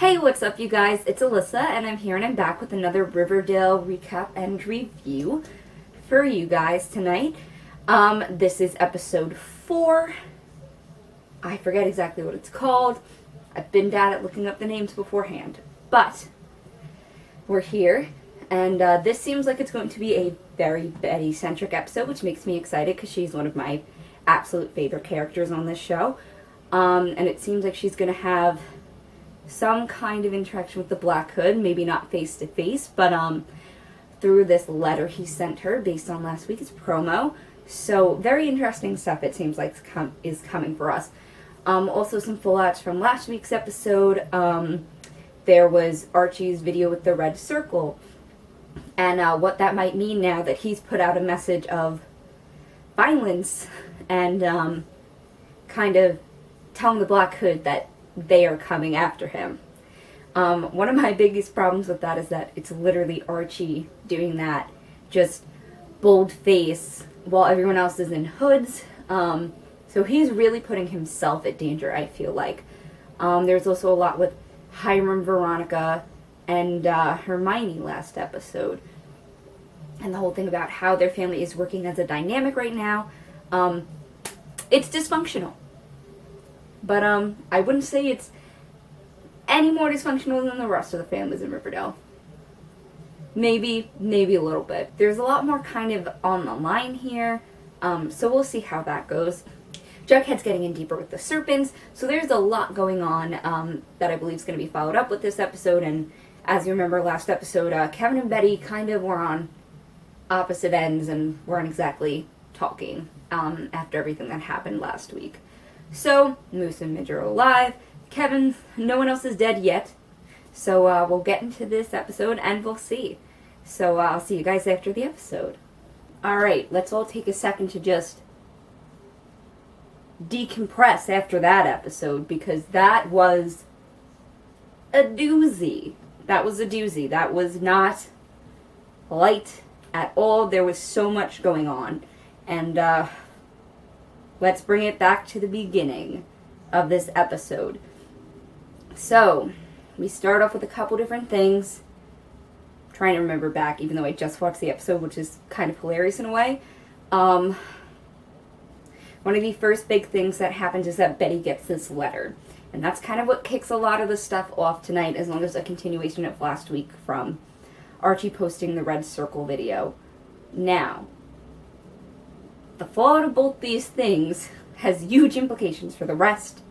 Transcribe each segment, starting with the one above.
Hey, what's up you guys? It's Alyssa and I'm here and I'm back with another Riverdale recap and review for you guys tonight. This is episode 4. I forget exactly what it's called. I've been bad at looking up the names beforehand. But we're here and this seems like it's going to be a very Betty-centric episode, which makes me excited because she's one of my absolute favorite characters on this show. And it seems like she's going to have some kind of interaction with the Black Hood, maybe not face to face, but through this letter he sent her based on last week's promo. So very interesting stuff it seems like is coming for us. Also some fallouts from last week's episode. There was Archie's video with the red circle, and what that might mean now that he's put out a message of violence and kind of telling the Black Hood that they are coming after him. One of my biggest problems with that is that it's literally Archie doing that, just bold face, while everyone else is in hoods. So he's really putting himself at danger, I feel like. There's also a lot with Hiram, Veronica, and Hermione last episode. And the whole thing about how their family is working as a dynamic right now. It's dysfunctional. But I wouldn't say it's any more dysfunctional than the rest of the families in Riverdale. Maybe a little bit. There's a lot more kind of on the line here, so we'll see how that goes. Jughead's getting in deeper with the serpents, so there's a lot going on that I believe is going to be followed up with this episode. And as you remember last episode, Kevin and Betty kind of were on opposite ends and weren't exactly talking after everything that happened last week. So, Moose and Midge are alive. Kevin, no one else is dead yet. So, we'll get into this episode and we'll see. So, I'll see you guys after the episode. Alright, let's all take a second to just decompress after that episode, because that was a doozy. That was a doozy. That was not light at all. There was so much going on. And, let's bring it back to the beginning of this episode. So, we start off with a couple different things. I'm trying to remember back, even though I just watched the episode, which is kind of hilarious in a way. One of the first big things that happens is that Betty gets this letter. And that's kind of what kicks a lot of the stuff off tonight, as long as a continuation of last week from Archie posting the red circle video. Now, the fallout of both these things has huge implications for the rest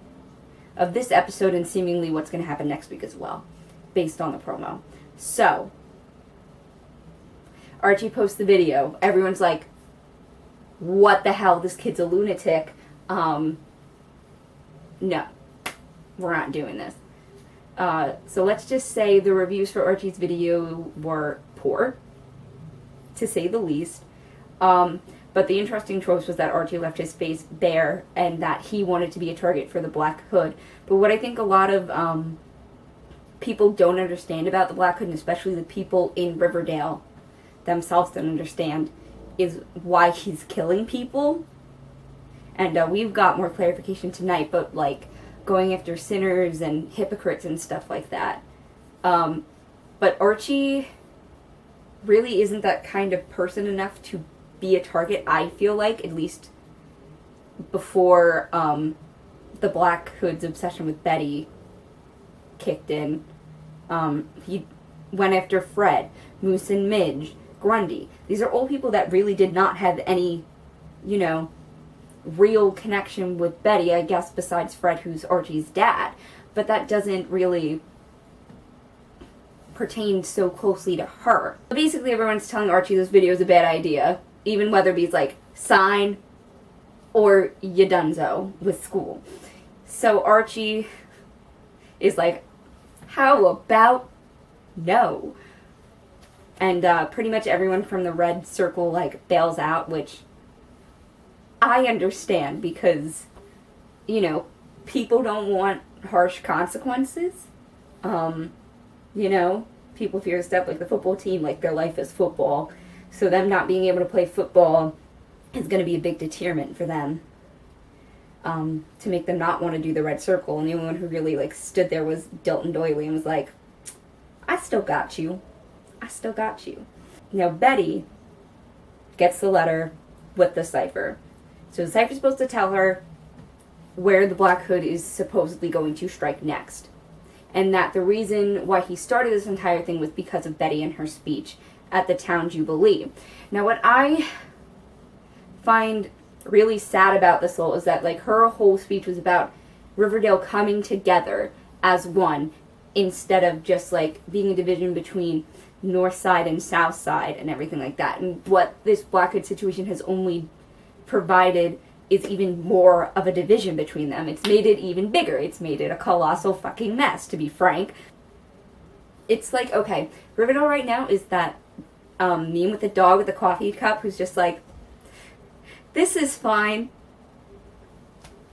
of this episode and seemingly what's going to happen next week as well, based on the promo. So, Archie posts the video. Everyone's like, what the hell? This kid's a lunatic. No, we're not doing this. So let's just say the reviews for Archie's video were poor, to say the least. But the interesting choice was that Archie left his face bare and that he wanted to be a target for the Black Hood. But what I think a lot of people don't understand about the Black Hood, and especially the people in Riverdale themselves don't understand, is why he's killing people. And we've got more clarification tonight, but like going after sinners and hypocrites and stuff like that. But Archie really isn't that kind of person enough to be a target, I feel like, at least before the Black Hood's obsession with Betty kicked in. He went after Fred, Moose and Midge, Grundy. These are all people that really did not have any, real connection with Betty, I guess, besides Fred, who's Archie's dad. But that doesn't really pertain so closely to her. Basically, everyone's telling Archie this video is a bad idea. Even Weatherby's like, sign or you donezo with school. So Archie is like, how about no? And pretty much everyone from the red circle like bails out, which I understand because, people don't want harsh consequences. People fear stuff like the football team, like their life is football. So them not being able to play football is going to be a big deterrent for them. to make them not want to do the red circle. And the only one who really, like, stood there was Dilton Doily and was like, I still got you. I still got you. Now, Betty gets the letter with the cipher. So the cipher's supposed to tell her where the Black Hood is supposedly going to strike next. And that the reason why he started this entire thing was because of Betty and her speech at the town jubilee. Now, what I find really sad about this whole is that, like, her whole speech was about Riverdale coming together as one instead of just, like, being a division between North Side and South Side and everything like that. And what this Black Hood situation has only provided is even more of a division between them. It's made it even bigger. It's made it a colossal fucking mess, to be frank. It's like, okay, Riverdale right now is that meme with the dog with the coffee cup who's just like, this is fine.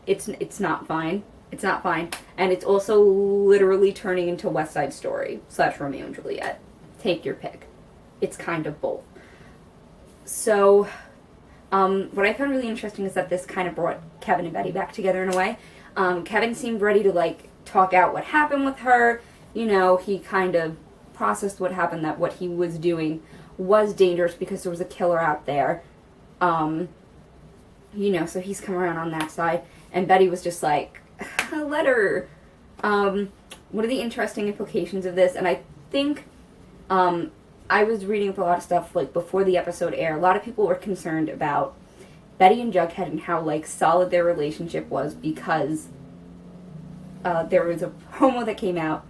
It's not fine. It's not fine. And it's also literally turning into West Side Story / Romeo and Juliet. Take your pick. It's kind of both. So, what I found really interesting is that this kind of brought Kevin and Betty back together in a way. Kevin seemed ready to, like, talk out what happened with her. You know, he kind of processed what happened, that what he was doing was dangerous because there was a killer out there. You know, so he's come around on that side. And Betty was just like, a letter. One of the interesting implications of this, and I think, I was reading up a lot of stuff, like, before the episode aired. A lot of people were concerned about Betty and Jughead and how, like, solid their relationship was because there was a promo that came out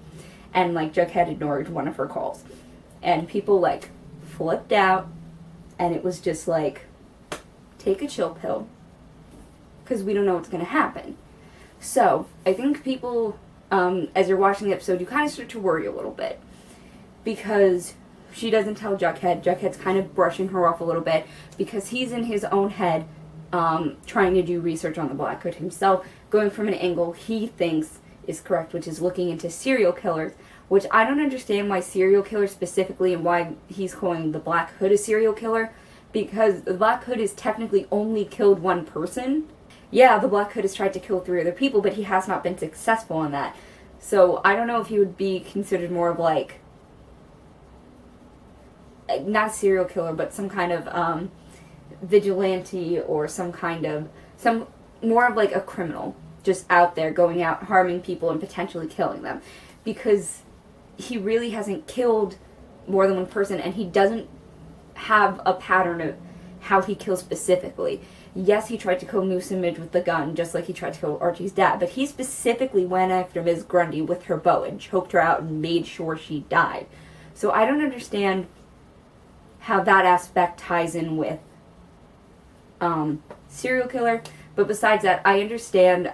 and, like, Jughead ignored one of her calls. And people, like, flipped out, and it was just like, take a chill pill, because we don't know what's going to happen. So, I think people, as you're watching the episode, you kind of start to worry a little bit, because she doesn't tell Jughead. Jughead's kind of brushing her off a little bit because he's in his own head trying to do research on the Black Hood himself, going from an angle he thinks is correct, which is looking into serial killers, which I don't understand why serial killers specifically and why he's calling the Black Hood a serial killer, because the Black Hood has technically only killed one person. Yeah, the Black Hood has tried to kill 3 other people, but he has not been successful in that. So I don't know if he would be considered more of, like, not a serial killer, but some kind of vigilante, or some more of like a criminal, just out there going out harming people and potentially killing them, because he really hasn't killed more than one person, and he doesn't have a pattern of how he kills specifically. Yes, he tried to kill Moose and Midge with the gun, just like he tried to kill Archie's dad, but he specifically went after Ms. Grundy with her bow and choked her out and made sure she died. So I don't understand how that aspect ties in with serial killer. But besides that, I understand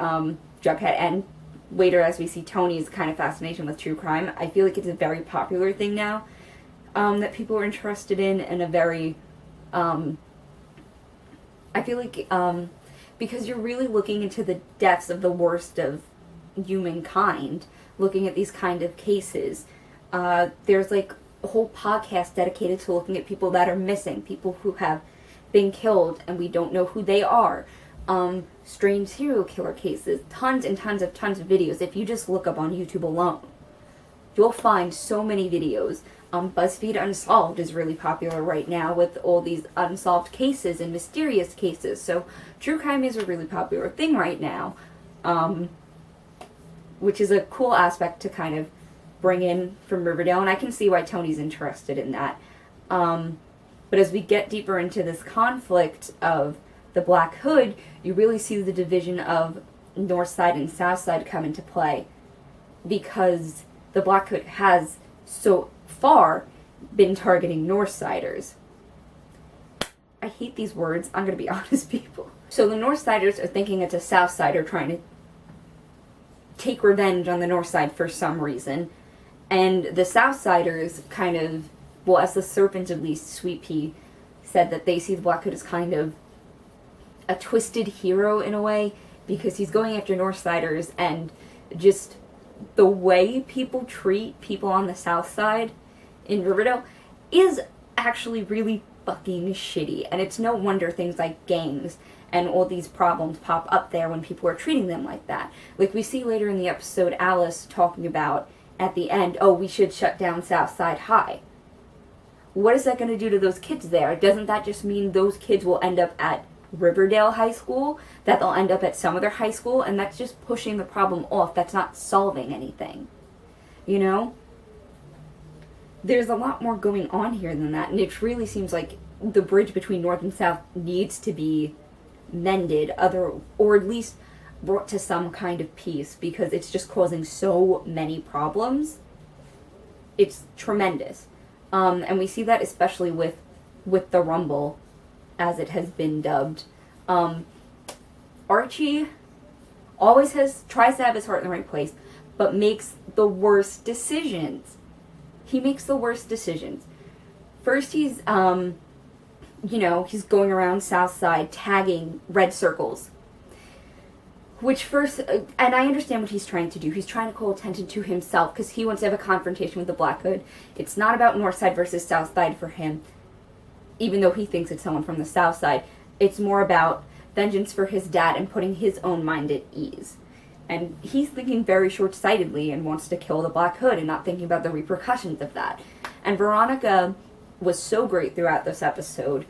Jughead, and later as we see Tony's kind of fascination with true crime. I feel like it's a very popular thing now that people are interested in, and a very, I feel like, because you're really looking into the depths of the worst of humankind, looking at these kind of cases. There's like a whole podcast dedicated to looking at people that are missing, people who have been killed and we don't know who they are. Strange serial killer cases, tons and tons of videos. If you just look up on YouTube alone, you'll find so many videos. BuzzFeed Unsolved is really popular right now with all these unsolved cases and mysterious cases. So true crime is a really popular thing right now, which is a cool aspect to kind of bring in from Riverdale, and I can see why Tony's interested in that. But as we get deeper into this conflict of the Black Hood, you really see the division of North Side and South Side come into play, because the Black Hood has so far been targeting North Siders. I hate these words, I'm going to be honest, people. So the North Siders are thinking it's a South Sider trying to take revenge on the North Side for some reason. And the South Siders kind of, well, as the Serpent at least, Sweet Pea, said that they see the Black Hood as kind of a twisted hero in a way, because he's going after North Siders, and just the way people treat people on the South Side in Riverdale is actually really fucking shitty. And it's no wonder things like gangs and all these problems pop up there when people are treating them like that. Like we see later in the episode Alice talking about at the end, oh, we should shut down Southside High. What is that going to do to those kids there? Doesn't that just mean those kids will end up at Riverdale High School, that they'll end up at some other high school, and that's just pushing the problem off. That's not solving anything. You know? There's a lot more going on here than that, and it really seems like the bridge between North and South needs to be mended, or at least brought to some kind of peace, because it's just causing so many problems. It's tremendous. And we see that especially with the Rumble, as it has been dubbed. Archie always tries to have his heart in the right place, but makes the worst decisions. He makes the worst decisions. First he's, he's going around Southside tagging red circles. Which first, and I understand what he's trying to do. He's trying to call attention to himself because he wants to have a confrontation with the Black Hood. It's not about Northside versus Southside for him, even though he thinks it's someone from the South Side. It's more about vengeance for his dad and putting his own mind at ease. And he's thinking very short-sightedly and wants to kill the Black Hood and not thinking about the repercussions of that. And Veronica was so great throughout this episode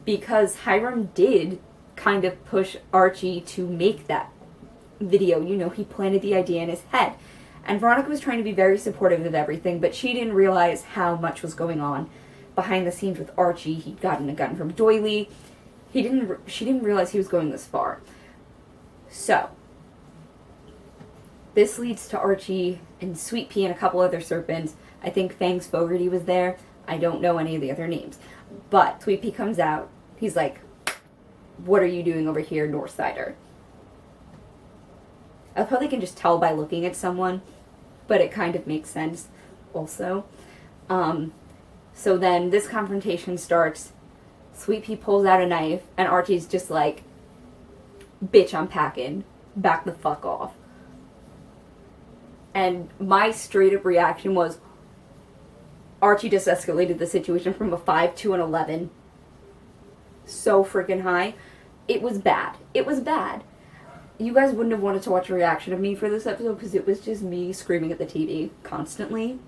because Hiram did kind of push Archie to make that video. You know, he planted the idea in his head. And Veronica was trying to be very supportive of everything, but she didn't realize how much was going on behind the scenes with Archie. He'd gotten a gun from Doily. She didn't realize he was going this far. So, this leads to Archie and Sweet Pea and a couple other serpents. I think Fangs Fogarty was there. I don't know any of the other names. But Sweet Pea comes out. He's like, what are you doing over here, Northsider? I probably can just tell by looking at someone, but it kind of makes sense also. So then this confrontation starts. Sweet Pea pulls out a knife, and Archie's just like, bitch, I'm packing. Back the fuck off. And my straight up reaction was, Archie just escalated the situation from a 5 to an 11. So freaking high. It was bad. It was bad. You guys wouldn't have wanted to watch a reaction of me for this episode because it was just me screaming at the TV constantly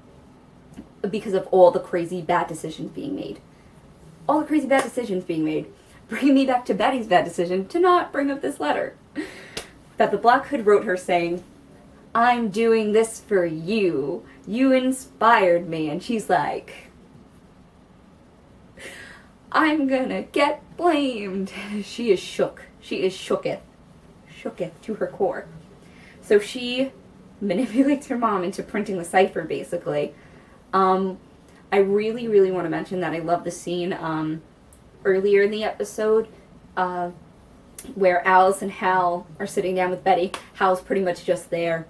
because of all the crazy bad decisions being made. All the crazy bad decisions being made. Bringing me back to Betty's bad decision to not bring up this letter that the Black Hood wrote her saying, I'm doing this for you. You inspired me. And she's like, I'm gonna get blamed. She is shook. She is shooketh. Shooketh to her core. So she manipulates her mom into printing the cipher, basically. I really, really want to mention that I love the scene earlier in the episode where Alice and Hal are sitting down with Betty. Hal's pretty much just there.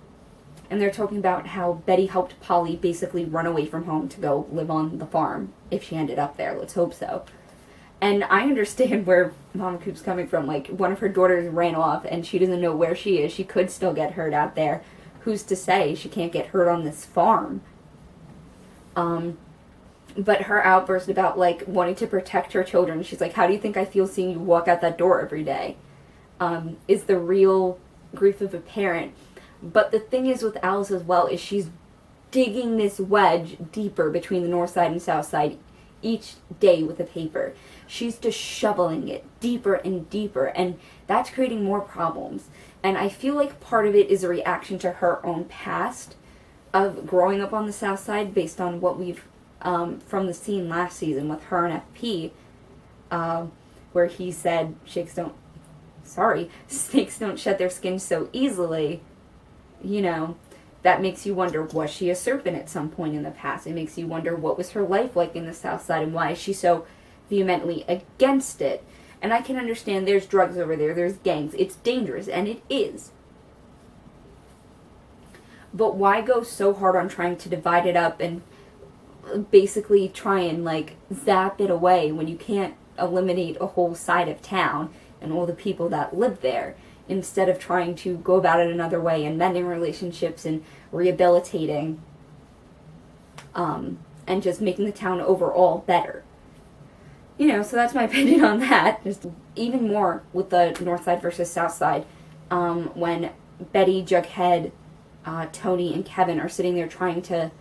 And they're talking about how Betty helped Polly basically run away from home to go live on the farm if she ended up there. Let's hope so. And I understand where Mama Coop's coming from. Like, one of her daughters ran off and she doesn't know where she is. She could still get hurt out there. Who's to say she can't get hurt on this farm? But her outburst about, like, wanting to protect her children, she's like, how do you think I feel seeing you walk out that door every day? Is the real grief of a parent. But the thing is with Alice as well is she's digging this wedge deeper between the north side and south side each day with a paper. She's just shoveling it deeper and deeper, and that's creating more problems. And I feel like part of it is a reaction to her own past of growing up on the south side based on what we've from the scene last season with her and FP, where he said snakes don't shed their skin so easily. You know, that makes you wonder, was she a serpent at some point in the past? It makes you wonder, what was her life like in the south side, and why is she so vehemently against it? And I can understand there's drugs over there, there's gangs, it's dangerous, and it is. But why go so hard on trying to divide it up and basically try and, like, zap it away when you can't eliminate a whole side of town and all the people that live there, instead of trying to go about it another way and mending relationships and rehabilitating and just making the town overall better. You know, so that's my opinion on that. Just, even more with the North Side versus South Side, when Betty, Jughead, Tony, and Kevin are sitting there trying to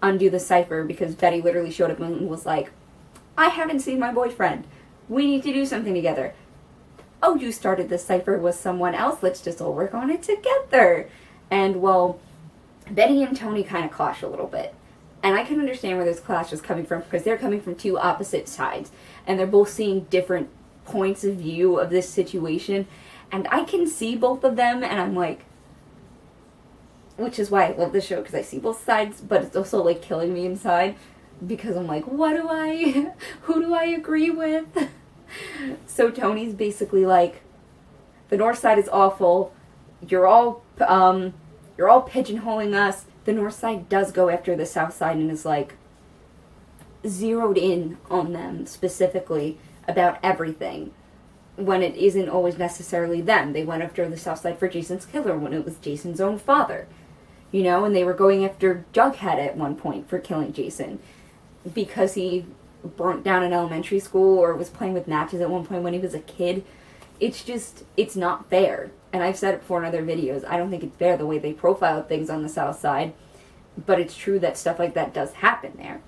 undo the cipher because Betty literally showed up and was like, I haven't seen my boyfriend. We need to do something together. Oh, you started this cipher with someone else. Let's just all work on it together. And, well, Betty and Tony kind of clash a little bit. And I can understand where this clash is coming from because they're coming from two opposite sides. And they're both seeing different points of view of this situation. And I can see both of them, and I'm like, which is why I love this show, because I see both sides, but it's also, like, killing me inside, because I'm like, who do I agree with? So Tony's basically like, the North Side is awful, you're all pigeonholing us. The North Side does go after the South Side and is, like, zeroed in on them specifically about everything, when it isn't always necessarily them. They went after the South Side for Jason's killer when it was Jason's own father. You know, and they were going after Jughead at one point for killing Jason because he burnt down an elementary school or was playing with matches at one point when he was a kid. It's not fair. And I've said it before in other videos, I don't think it's fair the way they profile things on the South Side, but it's true that stuff like that does happen there.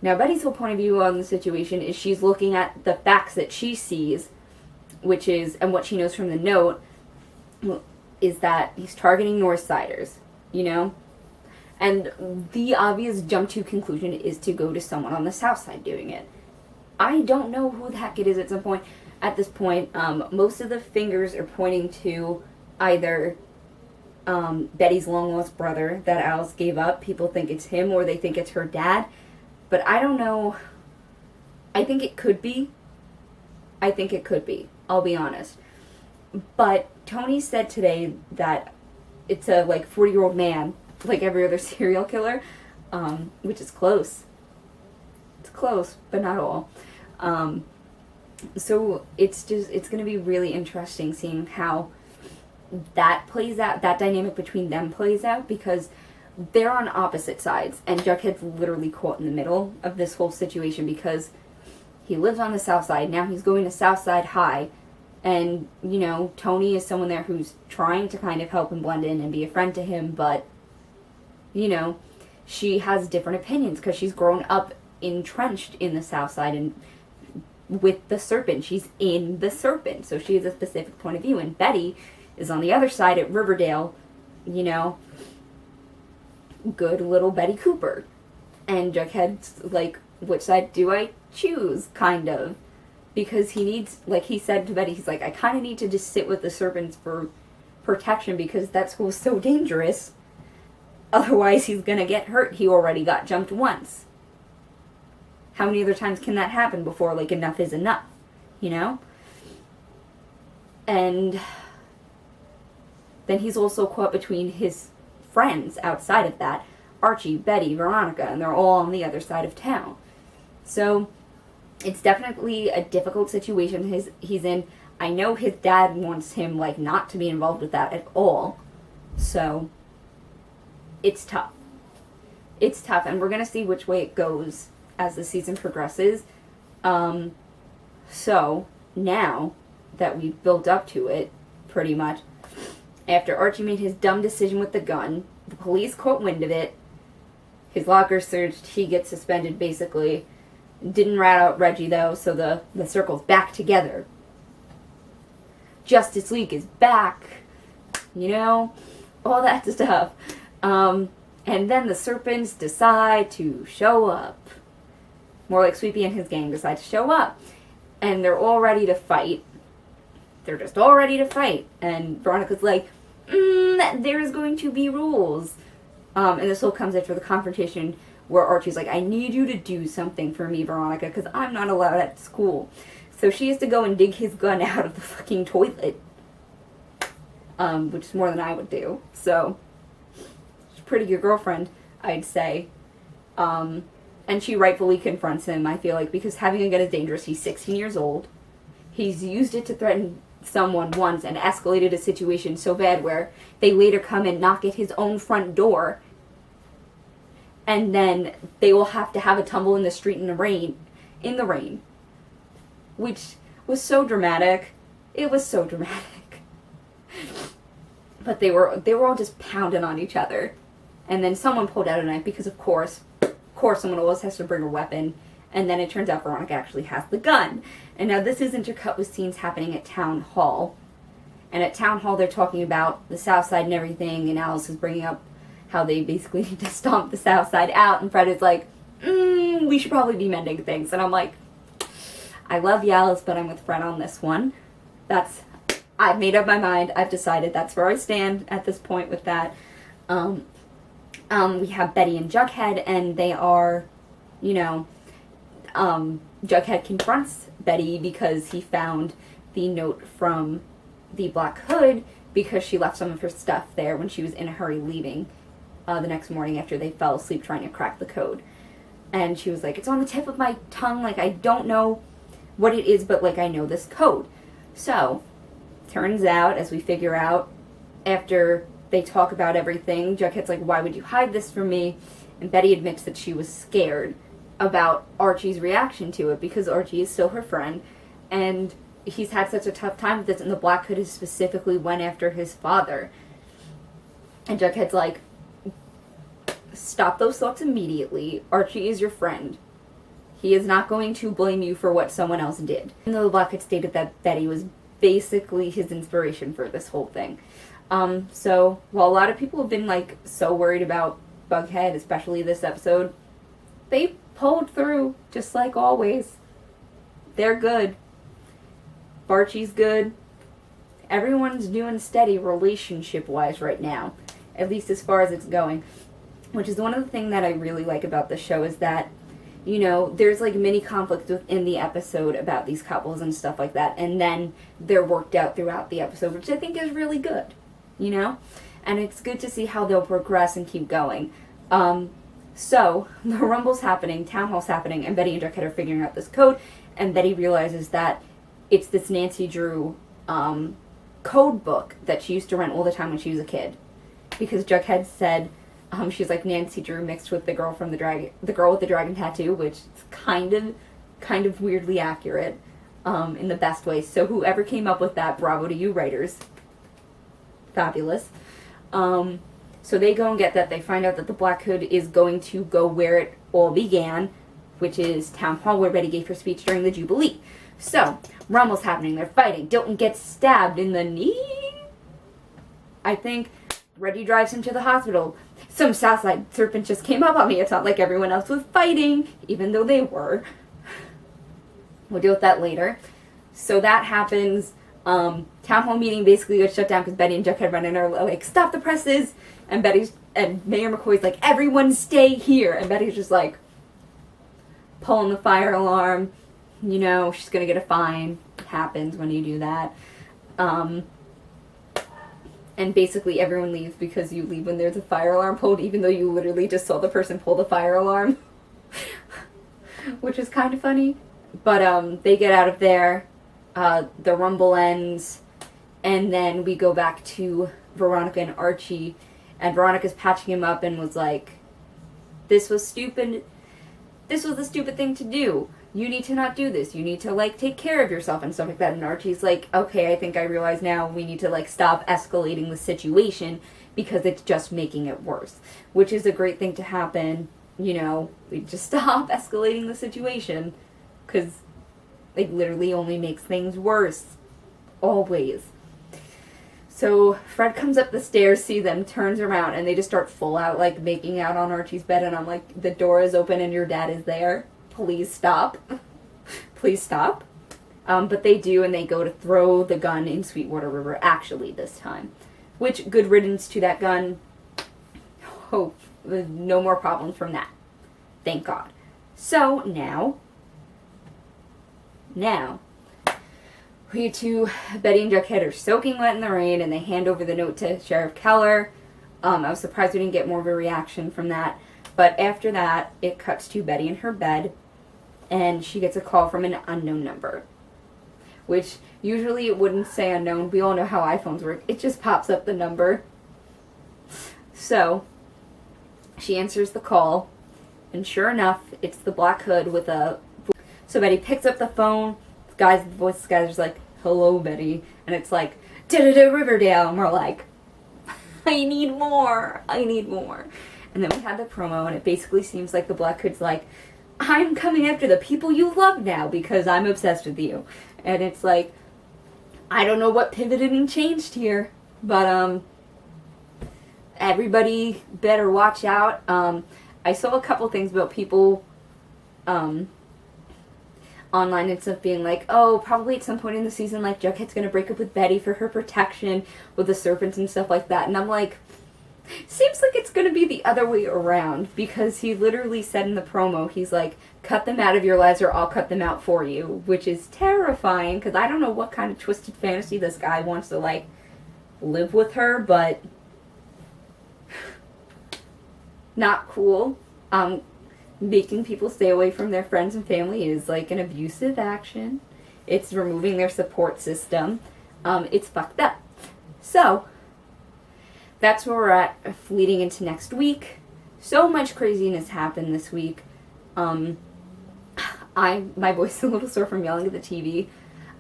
Now, Betty's whole point of view on the situation is she's looking at the facts that she sees, which is, and what she knows from the note, is that he's targeting Northsiders, you know? And the obvious jump to conclusion is to go to someone on the South Side doing it. I don't know who the heck it is at this point. Most of the fingers are pointing to either Betty's long-lost brother that Alice gave up. People think it's him, or they think it's her dad. But I don't know. I think it could be. I'll be honest. But Tony said today that it's a, 40-year-old man, like every other serial killer, which is close. It's close, but not all. So it's going to be really interesting seeing how that plays out, that dynamic between them plays out, because they're on opposite sides, and Jughead's literally caught in the middle of this whole situation because he lives on the South Side. Now he's going to South Side High, and, you know, Tony is someone there who's trying to kind of help him blend in and be a friend to him, but, you know, she has different opinions because she's grown up entrenched in the South Side and with the Serpent. She's in the Serpent, so she has a specific point of view, and Betty is on the other side at Riverdale, you know, good little Betty Cooper. And Jughead's like, which side do I choose, kind of? Because he needs, like he said to Betty, he's like, I kind of need to just sit with the Serpents for protection because that school's so dangerous. Otherwise, he's gonna get hurt. He already got jumped once. How many other times can that happen before, like, enough is enough? You know? And then he's also caught between his friends outside of that, Archie, Betty, Veronica, and they're all on the other side of town. So it's definitely a difficult situation he's in. I know his dad wants him, like, not to be involved with that at all. So it's tough. It's tough, and we're going to see which way it goes as the season progresses. So now that we've built up to it, pretty much, after Archie made his dumb decision with the gun, the police caught wind of it, his locker searched, he gets suspended basically. Didn't rat out Reggie though, so the circle's back together. Justice League is back, you know, all that stuff. And then the Serpents decide to show up. More like Sweepy and his gang decide to show up. And they're all ready to fight. They're just all ready to fight. And Veronica's like, there's going to be rules. And this all comes after the confrontation where Archie's like, I need you to do something for me, Veronica, because I'm not allowed at school. So she has to go and dig his gun out of the fucking toilet. Which is more than I would do. So, she's a pretty good girlfriend, I'd say. And she rightfully confronts him, I feel like, because having a gun is dangerous. He's 16 years old. He's used it to threaten someone once and escalated a situation so bad where they later come and knock at his own front door. And then they will have to have a tumble in the street in the rain. Which was so dramatic. It was so dramatic. But they were all just pounding on each other. And then someone pulled out a knife because of course someone always has to bring a weapon. And then it turns out Veronica actually has the gun. And now this is intercut with scenes happening at Town Hall. And at Town Hall they're talking about the South Side and everything, and Alice is bringing up how they basically need to stomp the South Side out, and Fred is like, we should probably be mending things. And I'm like, I love you, Alice, but I'm with Fred on this one. I've made up my mind. I've decided that's where I stand at this point with that. We have Betty and Jughead, and they are, Jughead confronts Betty because he found the note from the Black Hood because she left some of her stuff there when she was in a hurry leaving the next morning after they fell asleep trying to crack the code. And she was like, it's on the tip of my tongue, like, I don't know what it is, but, like, I know this code. So, turns out, as we figure out, after they talk about everything, Jughead's like, why would you hide this from me? And Betty admits that she was scared about Archie's reaction to it because Archie is still her friend, and he's had such a tough time with this, and the Black Hood has specifically went after his father. And Jughead's like, stop those thoughts immediately. Archie is your friend. He is not going to blame you for what someone else did. Even though the Black Hood stated that Betty was basically his inspiration for this whole thing. So, while a lot of people have been, like, so worried about Bughead, especially this episode, they pulled through, just like always. They're good. Archie's good. Everyone's doing steady relationship-wise right now, at least as far as it's going. Which is one of the things that I really like about the show is that, there's like mini conflicts within the episode about these couples and stuff like that, and then they're worked out throughout the episode, which I think is really good, And it's good to see how they'll progress and keep going. So, the Rumble's happening, Town Hall's happening, and Betty and Jughead are figuring out this code, and Betty realizes that it's this Nancy Drew code book that she used to rent all the time when she was a kid. Because Jughead said, she's like Nancy Drew mixed with the girl with the dragon tattoo, which is kind of weirdly accurate in the best way. So whoever came up with that, bravo to you writers. Fabulous. So they go and get that. They find out that the Black Hood is going to go where it all began, which is Town Hall, where Betty gave her speech during the Jubilee. So, Rumble's happening. They're fighting. Dilton gets stabbed in the knee, I think. Reddy drives him to the hospital. Some Southside serpent just came up on me. It's not like everyone else was fighting, even though they were. We'll deal with that later. So that happens. Town Hall meeting basically gets shut down because Betty and Jughead run in and are like, stop the presses! And Mayor McCoy's like, everyone stay here! And Betty's just like, pulling the fire alarm. She's gonna get a fine. It happens when you do that. And basically everyone leaves because you leave when there's a fire alarm pulled, even though you literally just saw the person pull the fire alarm. Which is kind of funny. But they get out of there. The rumble ends. And then we go back to Veronica and Archie. And Veronica's patching him up and was like, this was stupid. This was a stupid thing to do. You need to not do this. You need to, like, take care of yourself and stuff like that. And Archie's like, okay, I think I realize now we need to, like, stop escalating the situation because it's just making it worse. Which is a great thing to happen. We just stop escalating the situation because it literally only makes things worse. Always. So Fred comes up the stairs, sees them, turns around, and they just start full out, like, making out on Archie's bed. And I'm like, the door is open and your dad is there. Please stop. Please stop. But they do, and they go to throw the gun in Sweetwater River, actually, this time. Which, good riddance to that gun. Hope no more problems from that. Thank God. So, now, we two, Betty and Jughead are soaking wet in the rain, and they hand over the note to Sheriff Keller. I was surprised we didn't get more of a reaction from that. But after that, it cuts to Betty in her bed, and she gets a call from an unknown number. Which, usually it wouldn't say unknown. We all know how iPhones work. It just pops up the number. So, she answers the call, and sure enough, it's the Black Hood with a... So Betty picks up the phone, guys, the voice guys are just like, hello, Betty. And it's like, da-da-da, Riverdale. And we're like, I need more. I need more. And then we had the promo, and it basically seems like the Black Hood's like, I'm coming after the people you love now because I'm obsessed with you. And it's like, I don't know what pivoted and changed here, but everybody better watch out. I saw a couple things about people online and stuff being like, oh, probably at some point in the season, like, Jughead's gonna break up with Betty for her protection with the serpents and stuff like that. And I'm like, seems like it's gonna be the other way around, because he literally said in the promo, he's like, cut them out of your lives or I'll cut them out for you, which is terrifying, because I don't know what kind of twisted fantasy this guy wants to, like, live with her, but not cool. Making people stay away from their friends and family is like an abusive action. It's removing their support system. It's fucked up. So, that's where we're at leading into next week. So much craziness happened this week. My voice is a little sore from yelling at the TV.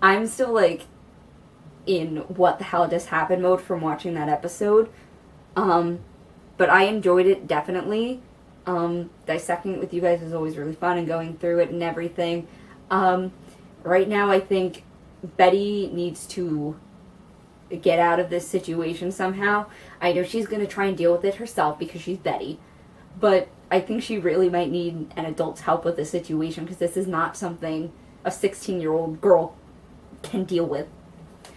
I'm still like in what the hell just happened mode from watching that episode. But I enjoyed it definitely. Dissecting it with you guys is always really fun, and going through it and everything. Right now I think Betty needs to get out of this situation somehow. I know she's going to try and deal with it herself because she's Betty, but I think she really might need an adult's help with this situation, because this is not something a 16-year-old girl can deal with.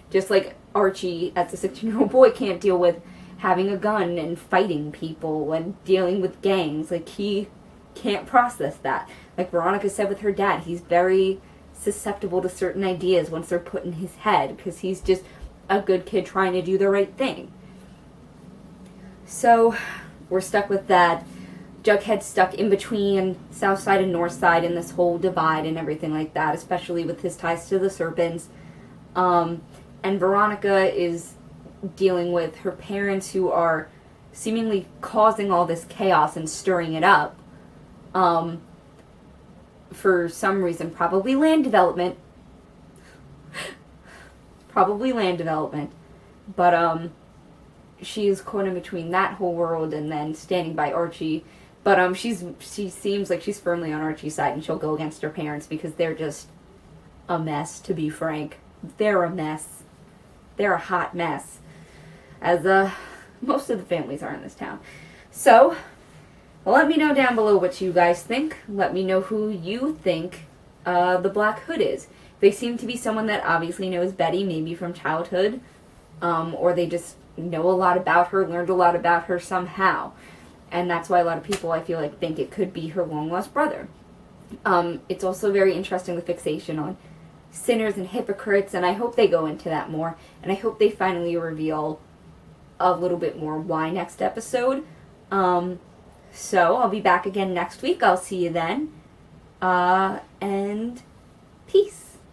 Just like Archie, as a 16-year-old boy, can't deal with having a gun and fighting people and dealing with gangs. Like, he can't process that. Like Veronica said with her dad, he's very susceptible to certain ideas once they're put in his head, because he's just a good kid trying to do the right thing. So, we're stuck with that. Jughead's stuck in between South Side and North Side in this whole divide and everything like that, especially with his ties to the serpents. And Veronica is dealing with her parents, who are seemingly causing all this chaos and stirring it up. For some reason, probably land development. But, she's caught in between that whole world and then standing by Archie. But, she seems like she's firmly on Archie's side, and she'll go against her parents because they're just a mess, to be frank. They're a mess. They're a hot mess, as most of the families are in this town. So, let me know down below what you guys think. Let me know who you think the Black Hood is. They seem to be someone that obviously knows Betty, maybe from childhood, or they just know a lot about her, learned a lot about her somehow. And that's why a lot of people, I feel like, think it could be her long-lost brother. It's also very interesting, the fixation on sinners and hypocrites, and I hope they go into that more, and I hope they finally reveal a little bit more why next episode. So I'll be back again next week. I'll see you then, and peace.